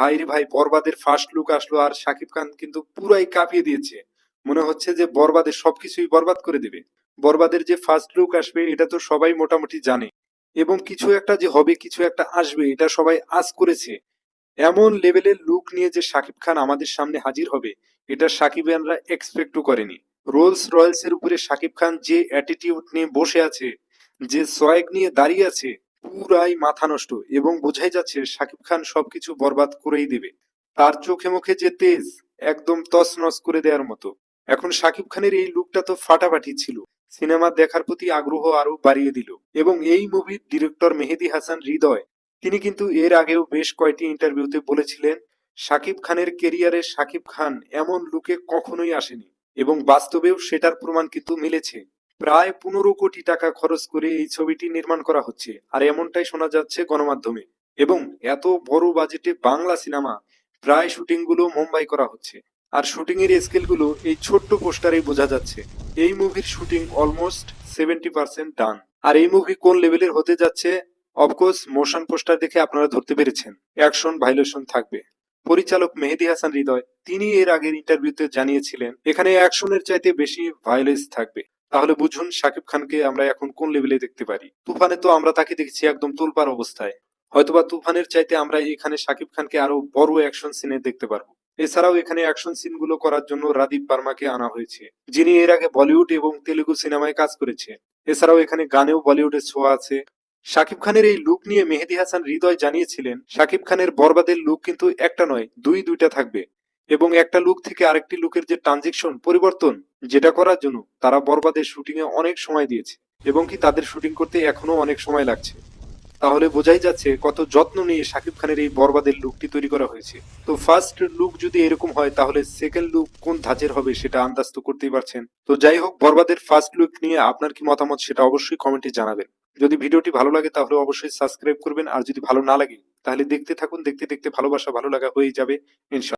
ভাই রে ভাই, বরবাদের ফার্স্ট লুক আসলো আর শাকিব খান কিন্তু পুরাই কাঁপিয়ে দিয়েছে। মনে হচ্ছে যে বরবাদের সবকিছুই বরবাদ করে দেবে। বরবাদের যে ফার্স্ট লুক আসবে এটা তো সবাই মোটামুটি জানে, এবং কিছু একটা যে হবে, কিছু একটা আসবে, এটা সবাই আজ করেছে। এমন লেভেলের লুক নিয়ে যে শাকিব খান আমাদের সামনে হাজির হবে, এটা সাকিবিয়ানরা এক্সপেক্টও করেনি। রোলস রয়েলস এর উপরে শাকিব খান যে অ্যাটিটিউড নিয়ে বসে আছে, যে সোয়াগ নিয়ে দাঁড়িয়ে আছে, পুরাই মাথা নষ্ট। এবং বোঝাই যাচ্ছে শাকিব খান সবকিছু বরবাদ করেই দেবে। তার চোখে মুখে যে তেজ, একদম তছনছ করে দেওয়ার মতো। এখন শাকিব খানের এই লুকটা তো ফাটাফাটি ছিল, সিনেমা দেখার প্রতি আগ্রহ আরো বাড়িয়ে দিল। এবং এই মুভির ডিরেক্টর মেহেদী হাসান হৃদয়, তিনি কিন্তু এর আগেও বেশ কয়েকটি ইন্টারভিউতে বলেছিলেন শাকিব খানের কেরিয়ারে শাকিব খান এমন লুকে কখনোই আসেনি। এবং বাস্তবেও সেটার প্রমাণ কিন্তু মিলেছে। প্রায় 15 কোটি টাকা খরচ করে এই ছবিটি নির্মাণ করা হচ্ছে, আর এমনটাই শোনা যাচ্ছে গণমাধ্যমে। এবং এত বড় বাজেটে বাংলা সিনেমা, প্রায় শুটিং গুলো মুম্বাই করা হচ্ছে। আর শুটিং এর স্কেল গুলো এই ছোট্ট পোস্টারেই বোঝা যাচ্ছে। এই মুভির শুটিং অলমোস্ট 70% ডান। আর এই মুভি কোন লেভেলের হতে যাচ্ছে, অফকোর্স মোশন পোস্টার দেখে আপনারা ধরতে পেরেছেন। অ্যাকশন ভাইলেশন থাকবে। পরিচালক মেহেদী হাসান হৃদয়, তিনি এর আগের ইন্টারভিউতে জানিয়েছিলেন এখানে অ্যাকশনের চাইতে বেশি ভায়োলেন্স থাকবে। তাহলে বুঝুন শাকিব খানকে আমরা এখন কোন লেভেলে দেখতে পারি। তুফানে তো আমরা তাকে দেখেছি একদম তোলপাড় অবস্থায়। হয়তোবা তুফানের চাইতে আমরা এখানে শাকিব খানকে আরো বড় অ্যাকশন সিনে দেখতে পারবো। এছাড়াও এখানে অ্যাকশন সিন গুলো করার জন্য রাদীপ বার্মাকে আনা হয়েছে, যিনি এর আগে বলিউড এবং তেলুগু সিনেমায় কাজ করেছে। এছাড়াও এখানে গানেও বলিউডের ছোঁয়া আছে। শাকিব খানের এই লুক নিয়ে মেহেদী হাসান হৃদয় জানিয়েছিলেন শাকিব খানের বরবাদের লুক কিন্তু একটা নয়, দুইটা থাকবে। এবং একটা লুক থেকে আরেকটি লুকের যে ট্রানজিকশন পরিবর্তন, যেটা করার জন্য তারা বরবাদের শুটিং এ অনেক সময় দিয়েছে, এবং কি তাদের শুটিং করতে এখনো অনেক সময় লাগছে। তাহলে বোঝাই যাচ্ছে কত যত্ন নিয়ে শাকিব খানের এই বরবাদের লুকটি তৈরি করা হয়েছে। তো ফার্স্ট লুক যদি এরকম হয়, তাহলে সেকেন্ড লুক কোন ধাঁচের হবে সেটা আন্দাজ তো করতেই পারছেন। তো যাই হোক, বরবাদের ফার্স্ট লুক নিয়ে আপনার কি মতামত সেটা অবশ্যই কমেন্টে জানাবেন। যদি ভিডিওটি ভালো লাগে তাহলে অবশ্যই সাবস্ক্রাইব করবেন, আর যদি ভালো না লাগে তাহলে দেখতে থাকুন, দেখতে দেখতে ভালোবাসা ভালো লাগা হয়ে যাবে ইনশাআল্লাহ।